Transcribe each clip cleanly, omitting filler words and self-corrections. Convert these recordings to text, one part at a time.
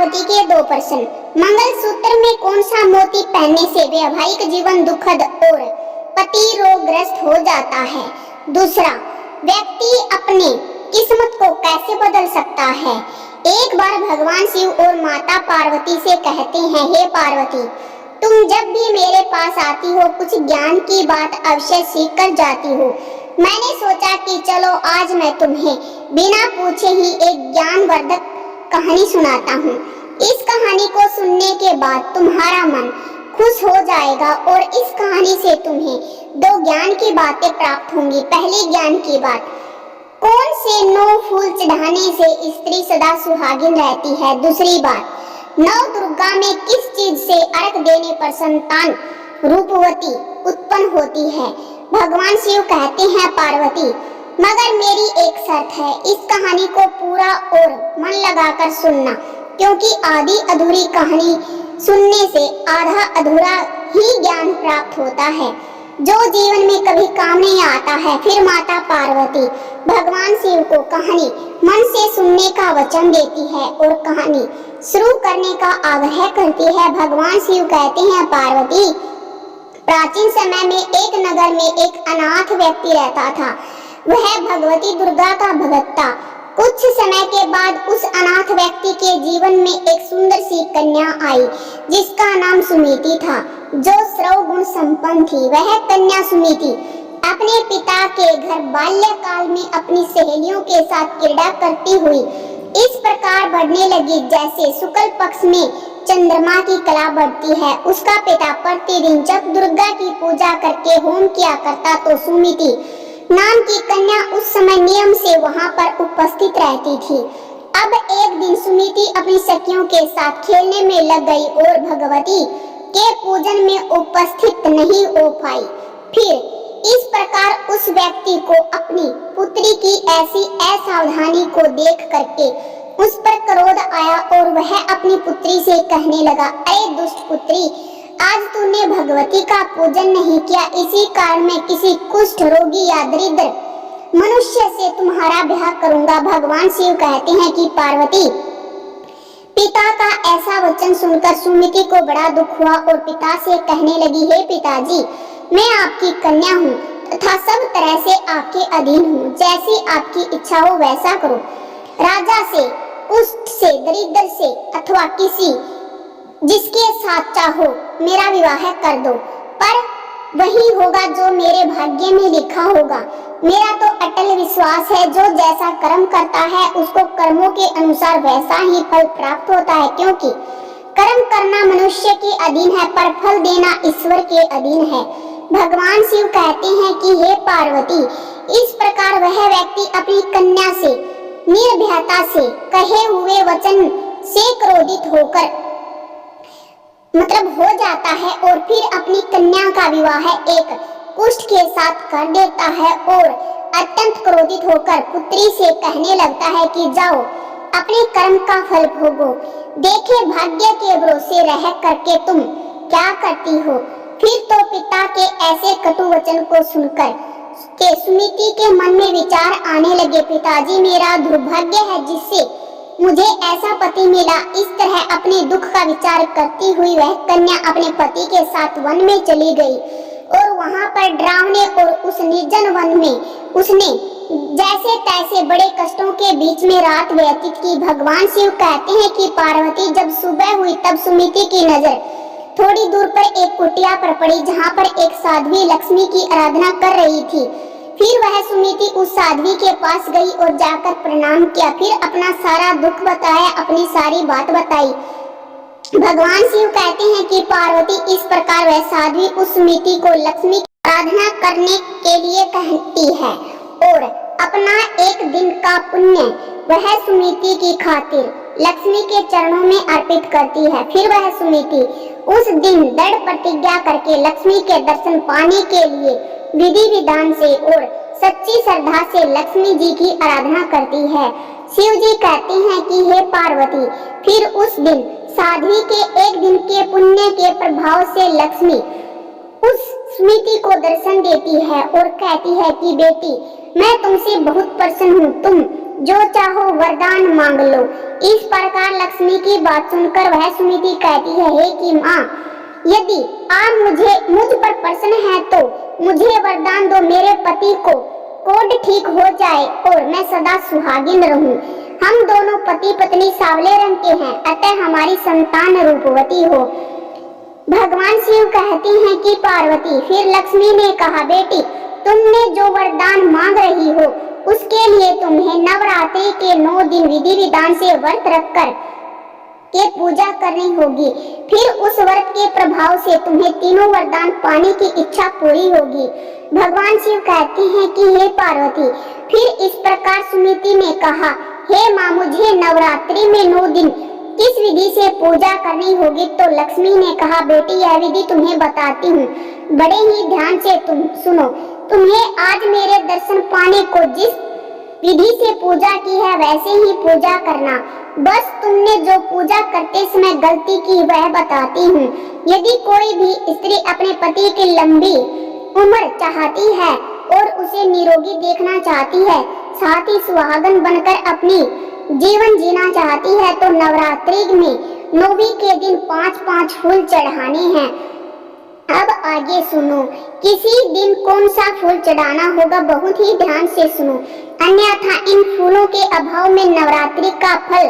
पार्वती के 2 प्रश्न। मंगलसूत्र में कौन सा मोती पहनने से वैवाहिक जीवन दुखद और पति रोगग्रस्त हो जाता है? दूसरा, व्यक्ति अपनी किस्मत को कैसे बदल सकता है? एक बार भगवान शिव और माता पार्वती से कहते हैं, हे पार्वती, तुम जब भी मेरे पास आती हो कुछ ज्ञान की बात अवश्य सीख कर जाती हो। मैंने सोचा कि चलो आज मैं तुम्हें बिना पूछे ही एक ज्ञानवर्धक कहानी सुनाता हूँ। इस कहानी को सुनने के बाद तुम्हारा मन खुश हो जाएगा और इस कहानी से तुम्हें 2 ज्ञान की बातें प्राप्त होंगी। पहली ज्ञान की बात, कौन से 9 फूल चढ़ाने से स्त्री सदा सुहागिन रहती है? दूसरी बात, 9 दुर्गा में किस चीज से अर्घ देने पर संतान रूपवती उत्पन्न होती है? भगवान शिव कहते हैं, पार्वती, मगर मेरी एक शर्त है, इस कहानी को पूरा और मन लगाकर सुनना, क्योंकि आधी अधूरी कहानी सुनने से आधा अधूरा ही ज्ञान प्राप्त होता है, जो जीवन में कभी काम नहीं आता है। फिर माता पार्वती भगवान शिव को कहानी मन से सुनने का वचन देती है और कहानी शुरू करने का आग्रह करती है। भगवान शिव कहते हैं, पार्वती, प्राचीन समय में एक नगर में एक अनाथ व्यक्ति रहता था। वह भगवती दुर्गा का भक्त था। कुछ समय के बाद उस अनाथ व्यक्ति के जीवन में एक सुंदर सी कन्या आई, जिसका नाम सुमिति था, जो सर्व गुण संपन्न थी। वह कन्या सुमिति अपने पिता के घर बाल्यकाल में अपनी सहेलियों के साथ क्रीड़ा करती हुई इस प्रकार बढ़ने लगी जैसे शुक्ल पक्ष में चंद्रमा की कला बढ़ती है। उसका पिता प्रतिदिन जब दुर्गा की पूजा करके होम किया करता तो सुमिति नाम की कन्या उस समय नियम से वहां पर उपस्थित रहती थी। अब एक दिन सुमिति अपनी सखियों के साथ खेलने में लग गई और भगवती के पूजन में उपस्थित नहीं हो पाई। फिर इस प्रकार उस व्यक्ति को अपनी पुत्री की ऐसी असावधानी को देख करके उस पर क्रोध आया और वह अपनी पुत्री से कहने लगा, अरे दुष्ट पुत्री, आज तूने भगवती का पूजन नहीं किया, इसी कारण मैं किसी कुष्ठ रोगी या दरिद्र मनुष्य से तुम्हारा ब्याह करूंगा। भगवान शिव कहते हैं कि पार्वती पिता का ऐसा वचन सुनकर सुमिति को बड़ा दुख हुआ और पिता से कहने लगी, हे पिताजी, मैं आपकी कन्या हूँ तथा सब तरह से आपके अधीन हूँ, जैसी आपकी इच्छा हो वैसा करो। राजा से, कुष्ठ से, दरिद्र से अथवा किसी जिसके साथ चाहो मेरा विवाह कर दो, पर वही होगा जो मेरे भाग्य में लिखा होगा। मेरा तो अटल विश्वास है, जो जैसा कर्म करता है उसको कर्मों के अनुसार वैसा ही फल प्राप्त होता है, क्योंकि कर्म करना मनुष्य के अधीन है पर फल देना ईश्वर के अधीन है। भगवान शिव कहते हैं कि हे पार्वती, इस प्रकार वह व्यक्ति अपनी कन्या से निर्भयता से कहे हुए वचन से क्रोधित होकर हो जाता है और फिर अपनी कन्या का विवाह एक कुष्ठ के साथ कर देता है और अत्यंत क्रोधित होकर पुत्री से कहने लगता है कि जाओ अपने कर्म का फल भोगो, देखे भाग्य के भरोसे रह करके तुम क्या करती हो। फिर तो पिता के ऐसे कटु वचन को सुनकर के सुमिति के मन में विचार आने लगे, पिताजी, मेरा दुर्भाग्य है जिससे मुझे ऐसा पति मिला। इस तरह अपने दुख का विचार करती हुई वह कन्या अपने पति के साथ वन में चली गई और वहां पर डरावने और उस निर्जन वन में उसने जैसे तैसे बड़े कष्टों के बीच में रात व्यतीत की। भगवान शिव कहते हैं कि पार्वती जब सुबह हुई तब सुमिति की नजर थोड़ी दूर पर एक कुटिया पर पड़ी, जहाँ पर एक साध्वी लक्ष्मी की आराधना कर रही थी। फिर वह सुमिति उस साध्वी के पास गई और जाकर प्रणाम किया, फिर अपना सारा दुख बताया, अपनी सारी बात बताई। भगवान शिव कहते हैं कि पार्वती इस प्रकार वह साध्वी उस सुमिति को लक्ष्मी की आराधना करने के लिए कहती है और अपना एक दिन का पुण्य वह सुमिति की खातिर लक्ष्मी के चरणों में अर्पित करती है। फिर वह सुमिति उस दिन दृढ़ प्रतिज्ञा करके लक्ष्मी के दर्शन पाने के लिए विधि विधान से और सच्ची श्रद्धा से लक्ष्मी जी की आराधना करती है। शिव जी कहते हैं कि हे पार्वती, फिर उस दिन साध्वी के एक दिन के पुण्य के प्रभाव से लक्ष्मी उस सुमिति को दर्शन देती है और कहती है कि बेटी, मैं तुमसे बहुत प्रसन्न हूँ, तुम जो चाहो वरदान मांग लो। इस प्रकार लक्ष्मी की बात सुनकर वह सुनीति कहती है, हे कि माँ, यदि आप मुझ पर प्रसन्न हैं तो मुझे वरदान दो, मेरे पति को कोढ़ ठीक हो जाए और मैं सदा सुहागिन रहूं। हम दोनों पति पत्नी सांवले रंग के हैं, अतः हमारी संतान रूपवती हो। भगवान शिव कहते हैं कि पार्वती, फिर लक्ष्मी ने कहा, बेटी, तुमने जो वरदान मांग रही हो उसके लिए तुम्हें नवरात्रि के 9 दिन विधि विधान से व्रत रखकर के पूजा करनी होगी। फिर उस व्रत के प्रभाव से तुम्हें तीनों वरदान पाने की इच्छा पूरी होगी। भगवान शिव कहते हैं कि हे पार्वती, फिर इस प्रकार सुनीति ने कहा, हे माँ, मुझे नवरात्रि में 9 दिन किस विधि से पूजा करनी होगी? तो लक्ष्मी ने कहा, बेटी, यह विधि तुम्हें बताती हूँ, बड़े ही ध्यान से तुम सुनो। तुम्हें आज मेरे दर्शन पाने को जिस विधि से पूजा की है वैसे ही पूजा करना। बस तुमने जो पूजा करते समय गलती की वह बताती हूँ। यदि कोई भी स्त्री अपने पति की लंबी उम्र चाहती है और उसे निरोगी देखना चाहती है, साथ ही सुहागन बनकर अपनी जीवन जीना चाहती है, तो नवरात्रि में 9वीं के दिन 5-5 फूल चढ़ाने हैं। अब आगे सुनो, किसी दिन कौन सा फूल चढ़ाना होगा बहुत ही ध्यान से सुनो, अन्यथा इन फूलों के अभाव में नवरात्रि का फल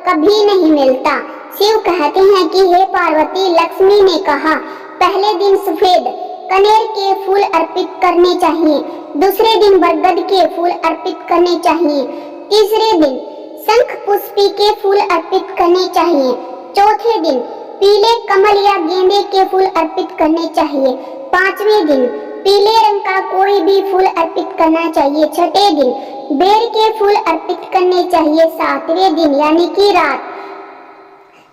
कभी नहीं मिलता। शिव कहते हैं कि हे पार्वती, लक्ष्मी ने कहा, पहले दिन सफेद कनेर के फूल अर्पित करने चाहिए, दूसरे दिन बरगद के फूल अर्पित करने चाहिए, तीसरे दिन शंख पुष्पी के फूल अर्पित करने चाहिए, चौथे दिन पीले कमल या गेंदे के फूल अर्पित करने चाहिए, 5वें दिन पीले रंग का कोई भी फूल अर्पित करना चाहिए, 6ठे दिन बेर के फूल अर्पित करने चाहिए, 7वें दिन यानी कि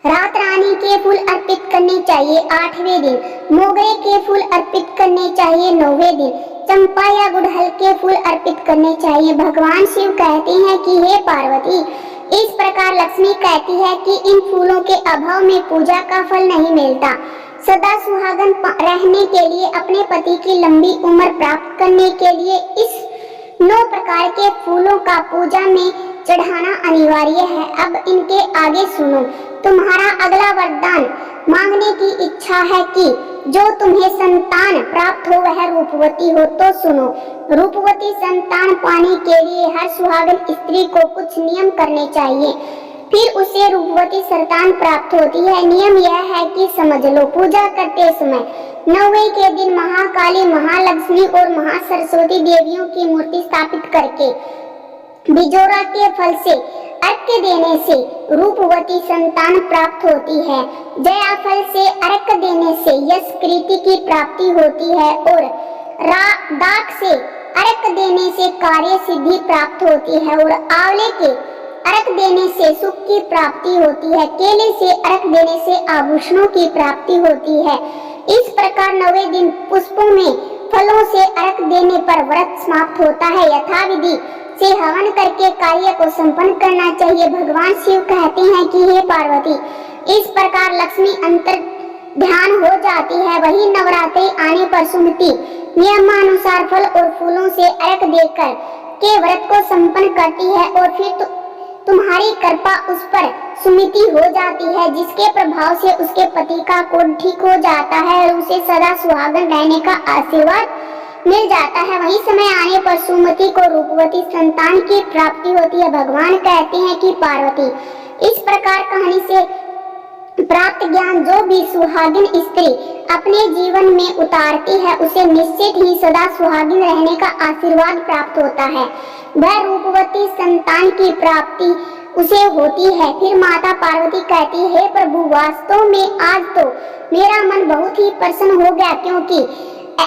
रात रानी के फूल अर्पित करने चाहिए, 8वें दिन मोगरे के फूल अर्पित करने चाहिए, 9वें दिन चंपा या गुड़हल के फूल अर्पित करने चाहिए। भगवान शिव कहते हैं कि हे पार्वती, इस प्रकार लक्ष्मी कहती है कि इन फूलों के अभाव में पूजा का फल नहीं मिलता। सदा सुहागन रहने के लिए, अपने पति की लंबी उम्र प्राप्त करने के लिए इस 9 प्रकार के फूलों का पूजा में चढ़ाना अनिवार्य है। अब इनके आगे सुनो, तुम्हारा अगला वरदान मांगने की इच्छा है कि जो तुम्हें संतान प्राप्त हो वह रूपवती हो। तो सुनो, रूपवती संतान पाने के लिए हर सुहागन स्त्री को कुछ नियम करने चाहिए, फिर उसे रूपवती संतान प्राप्त होती है। नियम यह है कि समझ लो, पूजा करते समय 9वें के दिन महाकाली, महालक्ष्मी और महासरस्वती देवियों की मूर्ति स्थापित करके बिजोरा के फल से अर्घ्य देने से रूपवती संतान प्राप्त होती है। जया फल से अर्घ्य देने से यश कीर्ति की प्राप्ति होती है और दाक से अर्घ्य देने से कार्य सिद्धि प्राप्त होती है और आंवले के अर्घ्य देने से सुख की प्राप्ति होती है। केले से अर्घ्य देने से आभूषणों की प्राप्ति होती है। इस प्रकार 9वें दिन पुष्पों में फलों से अर्घ्य देने पर व्रत समाप्त होता है। यथाविधि से हवन करके कार्य को संपन्न करना चाहिए। भगवान शिव कहते हैं कि हे पार्वती, इस प्रकार लक्ष्मी अंतर ध्यान हो जाती है। वही नवरात्रि आने पर सुमति नियमानुसार फल और फूलों से अर्घ्य देकर के व्रत को संपन्न करती है और फिर तुम्हारी कृपा उस पर सुमिति हो जाती है, जिसके प्रभाव से उसके पति का कोढ़ ठीक हो जाता है और उसे सदा सुहागन रहने का आशीर्वाद मिल जाता है। वही समय आने पर सुमति को रूपवती संतान की प्राप्ति होती है। भगवान कहते हैं कि पार्वती, इस प्रकार कहानी से प्राप्त ज्ञान जो भी सुहागिन स्त्री अपने जीवन में उतारती है उसे निश्चित ही सदा सुहागिन रहने का आशीर्वाद प्राप्त होता है। वह रूपवती संतान की प्राप्ति उसे होती है। फिर माता पार्वती कहती है, हे प्रभु, वास्तव में आज तो मेरा मन बहुत ही प्रसन्न हो गया, क्योंकि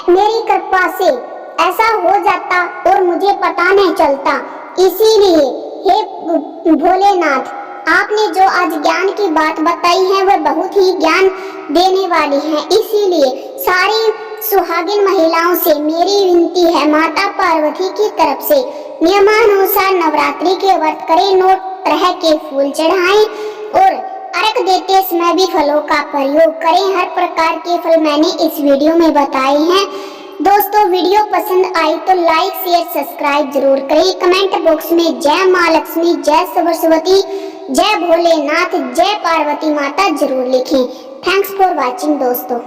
मेरी कृपा से ऐसा हो जाता और मुझे पता नहीं चलता। इसीलिए हे भोलेनाथ, आपने जो आज ज्ञान की बात बताई है वह बहुत ही ज्ञान देने वाली है। इसीलिए सारी सुहागिन महिलाओं से मेरी विनती है, माता पार्वती की तरफ से नियमानुसार नवरात्रि के व्रत करें, 9 तरह के फूल चढ़ाएं और अर्घ देते समय भी फलों का प्रयोग करें। हर प्रकार के फल मैंने इस वीडियो में बताए हैं। दोस्तों वीडियो पसंद आई तो लाइक शेयर सब्सक्राइब जरूर करें। कमेंट बॉक्स में जय माँ लक्ष्मी, जय सरस्वती, जय भोलेनाथ, जय पार्वती माता जरूर लिखें। थैंक्स फॉर वॉचिंग दोस्तों।